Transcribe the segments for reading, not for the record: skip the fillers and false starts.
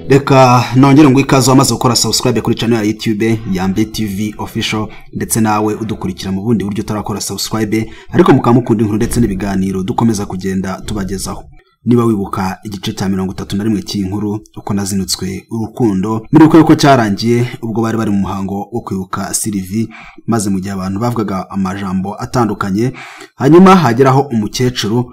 Reka nongere ngo ikaze wamaze gukora subscribe kuri channel ya YouTube YAMBI TV official ndetse nawe udukurikira mu bundi buryo utarakora subscribe ariko mukamukunda inkuru ndetse n'ibiganiro dukomeza kugenda tubagezaho. Niba wibuka igice cya 31 cy'inkuru uko nazinutswe urukundo muri uko cyarangiye ubwo bari mu muhango wo kwibuka Sylivie maze mu gihe abantu bavugaga amajambo atandukanye hanyuma hageraho umukecuru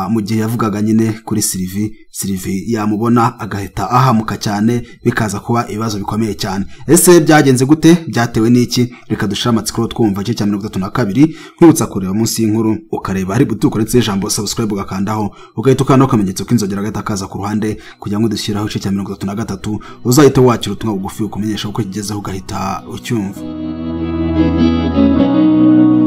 mu gihe yavugaga nyine kuri Sylivie yamubona agahita ahamuka cyane bikaza kuba ibibazo bikomeye cyane. Ese byagenze gute? Byatewe n'iki? Reka dushira amatsiko twumva cyo cya 32 kwibutsa kureba munsi y'inkuru ukareba hari butukoretse ijambo subscribe ugakandaho ugahita ukana kamenyetso k'inzogera gatakaza ku ruhande kugira ngo dushyiraho cyo cya 33 uzahita wakira ubutumwa bugufi ukumenyesha uko kigezeho ugahita ucyumva.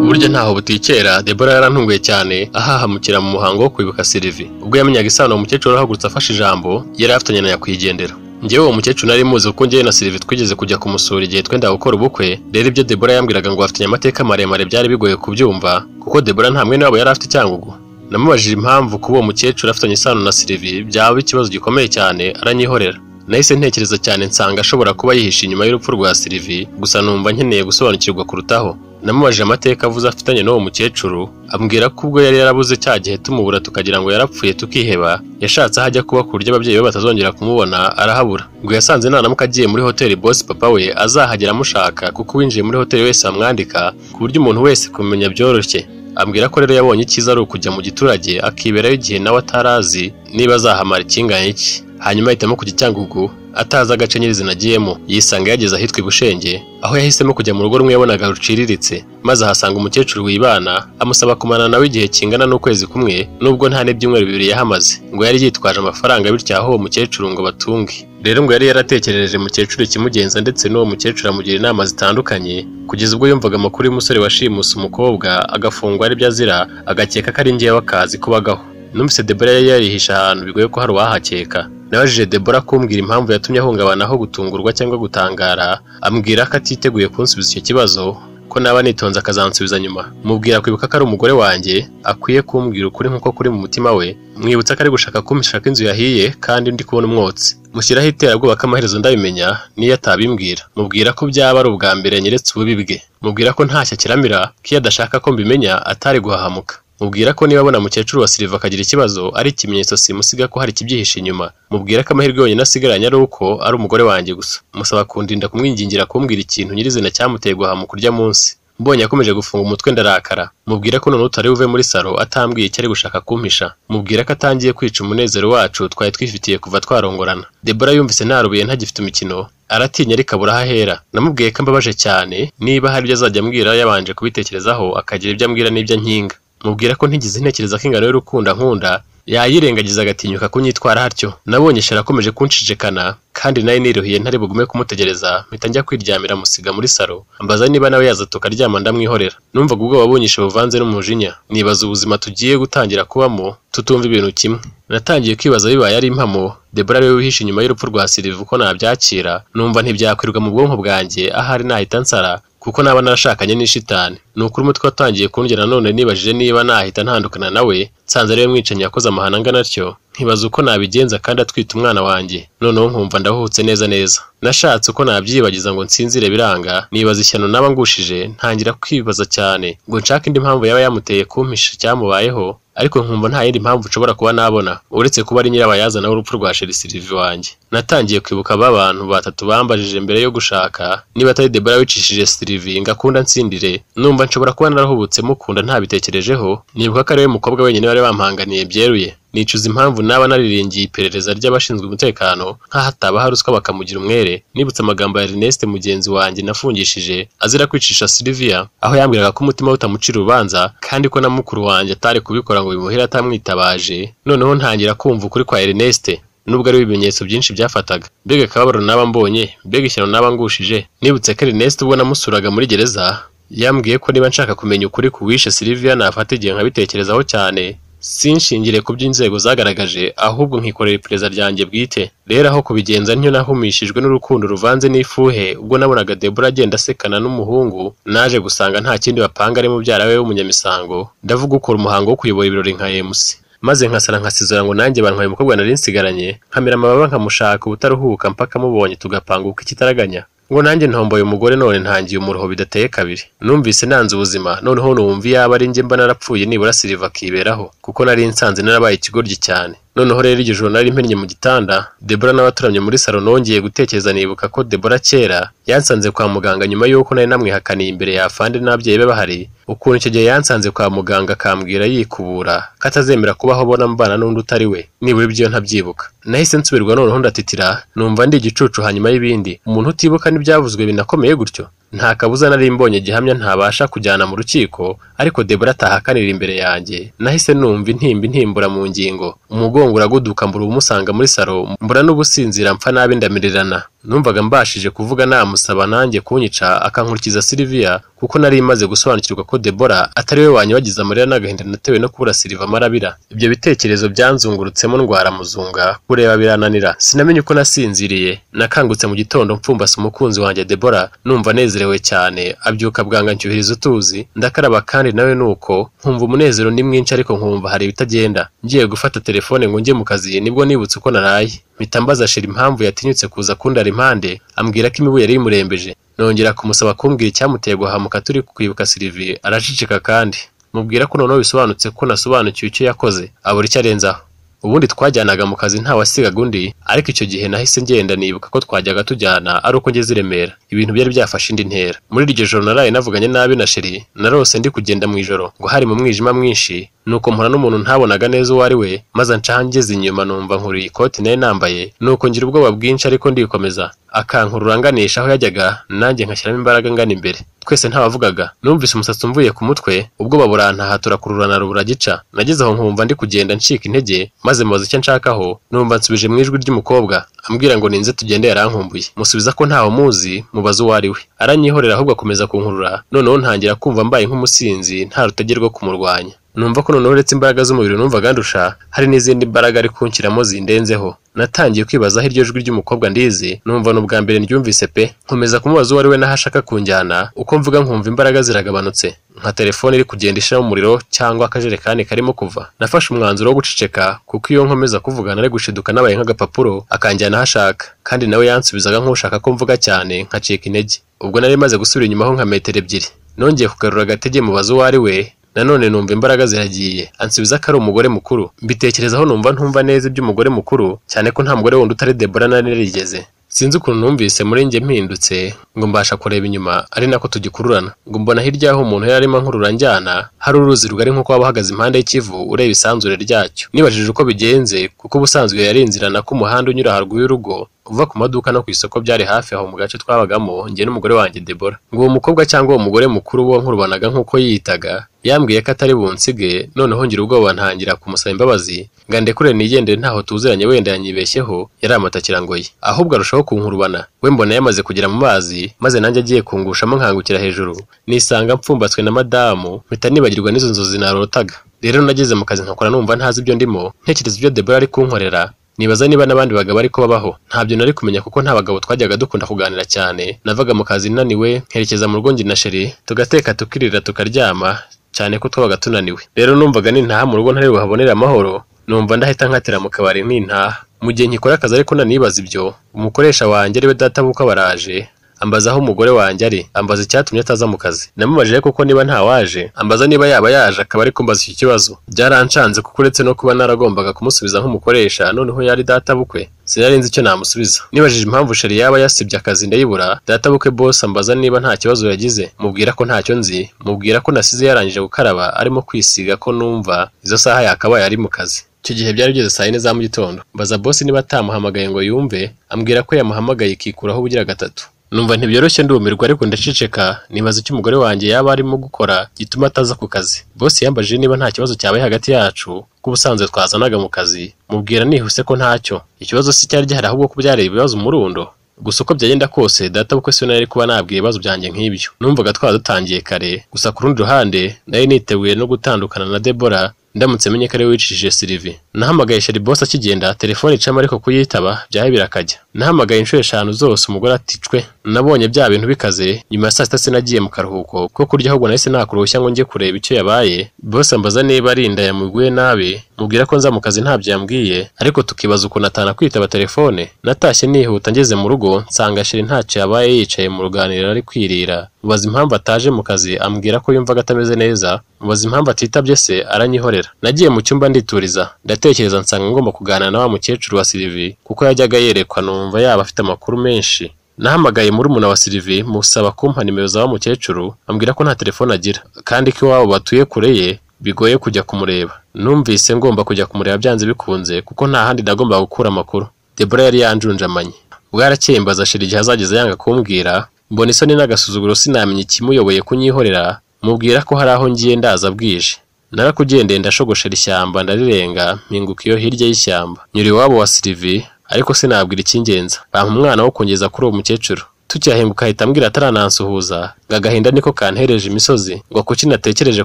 Burya ntaho butikera Deborah yarantunguye cyane ahahamukira mu muhango wo kwibuka Sylivie. Ubwo yamenyaga isano umukecuru ahagurutse afashe ijambo yari afatanye na yakwigendera. Ngewe uwo mukecuru nari muzi uko ngewe na Sylivie twigeze kujya kumusura igihe twenda gukora ubukwe. Rero ibyo Deborah yambwiraga ngo afatanye amateka maremare byari bigoye kubyumva kuko Deborah nta mwene wabo yari afite cyangugu. Namubajije impamvu kuba uwo mukecuru afatanye isano na Sylivie byaba ikibazo gikomeye cyane aranyihorera. Nahise ntekereza cyane nsanga ashobora kuba yihishe inyuma y'urupfu rwa Sylivie gusa numva nkeneye gusobanukirwa kurutaho. Namubajije amateka avuze afitanye n'uwo mukecuru ambwira ko ubwo yari yarabuze cya gihe tumubura tukagira ngo yarapfuye tukiheba yashatse hajya kuba ku buryo ababyeyi be batazongera kumubona arahabura ngo yasanze nanamuka agiye muri hoteli boss papa we azahagera amushaka kuko winjiye muri hoteli wese amwandika ku buryo umuntu wese kumenya byoroshye. Ambwira ko rero yabonye icyiza ari ukujya mu giturage akiberayo igihe nawe atarazi niba azahamara ikinganye iki. Hanyuma ahitamo kujya Cyangugu ataza agace nyirizina agiyemo yisanga yageze ahitwa Ibushenge aho yahisemo kujya mu rugo rumwe yabonaga ruciriritse maze ahasanga umukecuru wibana amusaba kumana nawe igihe kingana n'ukwezi kumwe nubwo nta n'ibyumweru bibiri yahamaze ngo yari yitwaje amafaranga bityo aho uwo mukecuru ngo batunge. Rero ngo yari yaratekerereje mukecuru kimugenza ndetse n'uwo mukecuru amugira inama zitandukanye kugeza ubwo yumvaga amakuru y'umusore washimuse umukobwa agafungwa ari byo azira agakeka ko ari ngewe akazi kubagaho. Numvise Deborah yari yarihisha ahantu bigoye ko hari uwahakeka. Nabajije Deborah kumbwira impamvu yatumye ahungabanaho gutungurwa cyangwa gutangara ambwira ko atiteguye kunsubiza icyo kibazo ko naba nitonze akazansubiza nyuma. Mubwira kwibuka ko ari umugore wanjye akwiye kumbwira ukuri nkuko kuri mu mutima we. Mwibutsa ko ari gushaka kumpisha ko inzu yahiye kandi ndi kubona umwotsi. Mushyiraho iterabwoba ko amaherezo ndabimenya niyo atabimbwira. Mubwira ko byaba ari ubwa mbere nyeretse ububi bwe. Mubwira ko ntashya kiramira ko iyo adashaka ko mbimenya atari guhahamuka. Mubwira ko niba abona mukecuru wa Sylivie akagira ikibazo ari ikimenyetso simusiga ko hari kibyihishe inyuma. Mubwira ko amahirwe yonyine asigaranye ari uko ari umugore wanjye gusa. Musaba kundinda kumwingingira kumbwira ikintu nyirizina cyamuteye guhamuka urya munsi. Mbonye akomeje gufunga umutwe ndarakara. Mubwira ko none utari uve muri saro atambwiye icyo ari gushaka kumpisha. Mubwira ko atangiye kwica umunezero wacu twari twifitiye kuva twarongorana. Deborah yumvise narubiye ntagifite imikino aratinya ariko abura ahera. Namubwiye ko mbabaje cyane niba hari ibyo azajya ambwira yabanje kubitekerezaho akagira ibyo ambwira n'ibyo nkinga. Mubwira ko ntigize ntekereza ko ingano y'urukundo nkunda yayirengagiza agatinyuka kunyitwara hatyo. Nabonye shara akomeje kunshijekana kandi nayo niruhiye ntari bugume kumutegereza mpita njya kwiryamira musiga muri saro ambaza niba nawe yaza tukaryama ndamwihorera. Numvaga ubwo wabunyishe buvanze n'umujinya nibaza ubuzima tugiye gutangira kubamo tutumva ibintu kimwe. Natangiye kwibaza bibaye ari impamo Deborah rero wihishe inyuma y'urupfu rwa Sylivie uko nabyakira numva ntibyakwirwa mu bwonko bwanjye ahari nahita nsara kuko naba narashakanye n'ishitani. Nukuri umutwe watangiye kundya none nibajije niba nahita ntandukana nawe nsanze ariwe mwicanyi yakoze amahana angana atyo nkibaza uko nabigenza kandi atwita umwana wanjye noneho nkumva ndahuhutse neza. Nashatse uko nabyibagiza ngo nsinzire biranga nibaza ishyano naba ngushije ntangira kwibaza cyane ngo nshaka indi mpamvu yaba yamuteye kumpisha cyamubayeho ariko nkumva nta yindi mpamvu nshobora kuba nabona uretse kuba ari nyirabayazana w'urupfu rwa Sylivie wanjye. Natangiye kwibuka abantu batatu bambajije mbere yo gushaka niba atari Deborah wicishije Sylivie ngakunda nsindire numva nshobora kuba narahubutse mukunda ntabitekerejeho. Nibuka ko ari we mukobwa wenyine bari bampanganiye byeruye. Nicuza impamvu naba nariringiye iperereza ry'abashinzwe umutekano nk'ahataba haruswa bakamugira umwere. Nibutse amagambo ya Ernest mugenzi wanjye nafungishije azira kwicisha Sylvie aho yambwiraga ko umutima utamucira urubanza kandi ko na mukuru wanjye atari kubikora ngo bimuhira atamwitabaje. Noneho ntangira kumva ukuri kwa Ernest nubwo ari ibimenyetso byinshi byafataga. Mbega kababaro naba mbonye mbega ishyano naba ngushije. Nibutse ko Ernest ubwo namusuraga muri gereza yambwiye ko niba nshaka kumenya ukuri ku wishe Sylvie nafata igihe nkabitekerezaho cyane sinshingire ku by'inzego zagaragaje ahubwo nkikorera iperereza ryanjye bwite. Rero aho kubigenza ntyo nahumishijwe n'urukundo ruvanze n'ifuhe ubwo nabonaga Deborah agenda asekana n'umuhungu naje gusanga nta kindi bapanga ari mubyara we w'umunyamisango ndavuga ukora umuhango wo kuyobora ibirori nka MC. maze nkasara nkasizora ngo nanjye bantwaye umukobwa nari nsigaranye nkamira amababa nkamushaka ubutaruhuka mpaka mubonye tugapanguka ikitaraganya ngo nanjye ntomboye umugore none ntangiye umuruho bidateye kabiri numvise nanze ubuzima noneho numva yaba ari njye mba narapfuye nibura Sylivie akiberaho kuko nari nsanze narabaye ikigoryi cyane noneho rero iryo joro nari mpennye mu gitanda Deborah n'abaturamye muri salon nongeye gutekereza nibuka ko Deborah kera yansanze kwa muganga nyuma yuko nari namwihakaniye imbere ya afande n'ababyeyi be bahari ukuntu icyo gihe yansanze kwa muganga akambwira yikubura katazemera kubaho bona mbana n'undi utari we nibura ibyo ntabyibuka nahise nsubirwa noneho ndatitira numva ndi igicucu hanyuma y'ibindi umuntu utibuka n'ibyavuzwe binakomeye gutyo nta kabuza nari mbonye gihamya ntabasha kujyana mu rukiko ariko Deborah atahakanira imbere yanjye nahise numva intimbura mu ngingo umugongo uraguduka mbura umusanga muri salon mbura n'ubusinzira mpfa nabi ndamirirana numvaga mbashije kuvuga namusaba nanjye kunyica akankurikiza Sylvia kuko nari imaze gusobanukirwa ko Deborah atari we wanyibagiza amarira n'agahinda natewe no kubura Sylvie amarabira ibyo bitekerezo byanzungurutsemo ndwara muzunga kureba birananira sinamenye uko nasinziriye nakangutse mu gitondo mpfumbase umukunzi wanjye Deborah numva nezerewe cyane abyuka bwanga nshyuhiriza utuzi ndakaraba kandi nawe nuko nkumva umunezero ni mwinshi ariko nkumva hari ibitagenda ngiye gufata telefone ngo njye mu kazi nibwo nibutse uko naraye mpita mbaza Sheri impamvu yatinyutse kuza kundara impande ambwira ko imibu yari imurembeje nongera kumusaba kumbwira icyamuteye guhamuka turi kwibuka Sylvie aracicika kandi mubwira ko noneho bisobanutse ko nasobanukiwe icyo yakoze abura icyo arenzaho ubundi twajyanaga mu kazi nta wasigaga undi ariko icyo gihe nahise ngenda nibuka ko twajyaga tujyana ari uko ngeze i Remera ibintu byari byafashe indi ntera muri iryo joro naraye navuganye nabi na Sheri narose ndi kugenda mu ijoro ngo hari mu mwijima mwinshi nuko mpura n'umuntu ntabonaga neza uwo ari we maze ncangeze inyuma numva nkuriye ikoti nayo nambaye nuko ngira ubwoba bwinshi ariko ndikomeza akankurura nganisha aho yajyaga nanjye nkashyiramo imbaraga ngana imbere twese ntawavugaga numvise umusatsi umvuye ku mutwe ubwoba burantaha turakururana ruburagica nageze aho nkumva ndi kugenda ncika intege maze mubaza icyo nshakaho numva nsubije mu ijwi ry'umukobwa ambwira ngo ninze tugende yarankumbuye musubiza ko ntaho muzi mubaza uwo ari we aranyihorera ahubwo akomeza kunkurura noneho ntangira kumva mbaye nk'umusinzi nta rutege rwo kumurwanya numva ko noneho uretse imbaraga z'umubiri numvaga ndusha hari n'izindi mbaraga ari kunshyiramo zindenzeho natangiye kwibaza aho iryo jwi ry'umukobwa ndizi numva n'ubwa mbere ndyumvise pe nkomeza kumubaza uwo ari we n'ahashaka kunjyana uko mvuga nkumva imbaraga ziragabanutse nka telefone iri kugenda ishiramo umuriro cyangwa akajerekani karimo kuva nafashe umwanzuro wo guceceka kuko iyo nkomeza kuvugana ari gushiduka nabaye nk'agapapuro akanjyana aho ashaka kandi nawe yansubizaga nk'ushaka ko mvuga cyane nkacika intege ubwo nari maze gusubira inyuma ho nka metero ebyiri nongeye kugarura agatege mubaza uwo ari we nanone numva imbaraga ziragiye ansubiza ko ari umugore mukuru mbitekerezaho numva ntumva neza iby'umugore mukuru cyane ko nta mugore wundi utari Deborah nari narigeze sinzi ukuntu numvise muri njye mpindutse ngo mbasha kureba inyuma ari nako tugikururana ngo mbona hirya aho umuntu yari arimo nkurura njyana hari uruzi rugari nk'uko waba uhagaze impande y'ikivu ureba isanzure ryacyo nibajije uko bigenze kuko ubusanzwe yari inzira nako umuhanda unyura haruguru y'urugo uva ku maduka no ku isoko byari hafi aho mu gace twabagamo njye n'umugore wanjye Deborah ngo uwo mukobwa cyangwa uwo mugore mukuru wo nkurubanaga nk'uko yiyitaga yambwiye ko atari bunsige noneho ngira ubwoba ntangira kumusaba imbabazi ngo ndekure nigendere ntaho tuziranye wenda yanyibeshyeho yari amatakirangoye ahubwo arushaho kunkurubana we mbona yamaze kugera mu mazi maze nanjye agiye kungushamo nkangukira hejuru nisanga mpfumbatswe na madamu mpita nibagirwa n'izo nzozi narotaga rero nageze mu kazi nkakora numva ntazi ibyo ndimo ntekereza ibyo Deborah ari kunkorera nibaza niba n'abandi bagabo ariko babaho ntabyo nari kumenya kuko nta bagabo twajyaga dukunda kuganira cyane navaga mu kazi naniwe nkerekeza mu rugo na Sheri tugateka tukirira tukaryama cyane ko twabaga tunaniwe rero numvaga nintaha mu rugo ntari buhabonera amahoro numva ndahita nkatira mu kabari nintaha mu gihe nkikora akazi ariko nanibaza ibyo umukoresha wanjye ariwe data buko baraje ambaza aho umugore wanjye ari ambaza icyatumye ataza mu kazi namubajije kuko niba nta waje ambaza niba yaba yaje akaba ari kumbaza iki kibazo byarancanze kuko uretse no kuba naragombaga kumusubiza nk'umukoresha noneho yari data bukwe sinarinzi icyo namusubiza nibajije impamvu Sheri yaba yasibye akazi ndayibura data bukwe boss ambaza niba nta kibazo yagize mubwira ko ntacyo nzi mubwira ko nasize yarangije gukaraba arimo kwisiga ko numva izo saha yakabaye ari mu kazi icyo gihe byari bigeze saa 4 za mu gitondo mbaza boss niba atamuhamagaye ngo yumve ambwira ko yamuhamagaye ikikuraho ubugira gatatu numva ntibyoroshye ndumirwa ariko ndaceceka nibaza icyo umugore wanjye yaba arimo gukora gituma ataza ku kazi boss yambajije niba nta kibazo cyabaye hagati yacu ko ubusanzwe twazanaga mu kazi mubwira nihuse ko ntacyo ikibazo si cyari gihari ahubwo ko byari ibibazo umurundo gusa uko byagenda kose data bukwe se nari kuba nabwiye ibibazo byanjye nk'ibyo numvaga twadutangiye kare gusa ku rundi ruhande nari niteguye no gutandukana na Deborah ndamutse menye ko ari we wicishije Sylivie nahamagaye sheri boss akigenda telefone icamo ariko kuyitaba byahe birakajya. Nahamagaye inshuro 5 zose umugore aticwe. Nabonye bya bintu bikaze nyuma ya saa 6 sinagiye mu karuhuko ko kurya ahubwo nahise nakurushya ngo njye kureba icyo yabaye. Boss ambaza niba ari inda yamuguye nabi, mubwira ko nza mu kazi ntabyo yambwiye ariko tukibaza uko natana kwitaba telefone. Natashye nihuta ngeze mu rugo nsanga sheri ntacyo yabaye yicaye mu ruganiriro ari kwirira. Mubaza impamvu ataje mu kazi ambwira ko yumvaga atameze neza. Mubaza impamvu atitabye se aranyihorera. Nagiye mu cyumba ndituriza ndatekereza nsanga ngomba kuganira na wa mukecuru wa Sylivie kuko yajyaga yerekwa numva yaba afite amakuru menshi. Nahamagaye muri muna wa Sylivie musaba kumpa nimero za wa mukecuru ambwira ko nta telefone agira kandi ko iwabo batuye kure ye bigoye kujya kumureba. Numvise ngomba kujya kumureba byanze bikunze kuko nta handi nagomba gukura amakuru. Deborah yari yanjunjamanye. Bwarakeye mbaza sheri igihe azageze yanga kumbwira, mbona isoni n'agasuzuguro sinamenye ikimuyoboye kunyihorera, mubwira ko hari aho ngiye ndaza bwije. Narakugendeye ndashogoshera ishyamba ndarirenga mpinguka iyo hirya y'ishyamba. Nyuri iwabo wa Sylivie ariko sinabwira icy'ingenza. Bampa umwana wo kongeza kuri uwo mukecuru. Tucyahinguka ahita ambwira ataranansuhuza, ngagahinda niko kantereje imisozi ngo kuki natekereje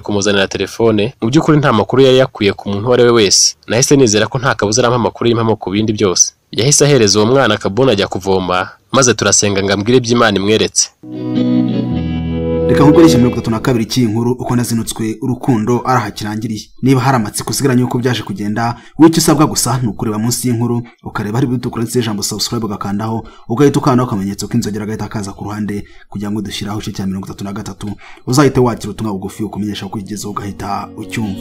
kumuzanira telefone. Mu by'ukuri nta makuru yari yakwiye ku muntu wari we wese. Nahise nizera ko nta kabuza arampa amakuru y'impamo ku bindi byose. Yahise ahereza uwo mwana akabona ajya kuvoma maze turasenga ngambwire iby'Imana imweretse. Reka nkukoreshe 32 cy'inkuru uko nazinutswe urukundo arahakirangiriye. Niba hari amatsiko usigaranye uko byaje kugenda, wicyo usabwa gusa nukureba munsi y'inkuru ukareba hari bidutukura ndetse ijambo subscribe ugakandaho ugahita ukanda akamenyetso k'inzogera gahita kaza ku ruhande kugira ngo dushyiraho cyo cya 33 uzahite wakira ubutumwa bugufi ukumenyesha ko ugezeho ugahita ucyumva.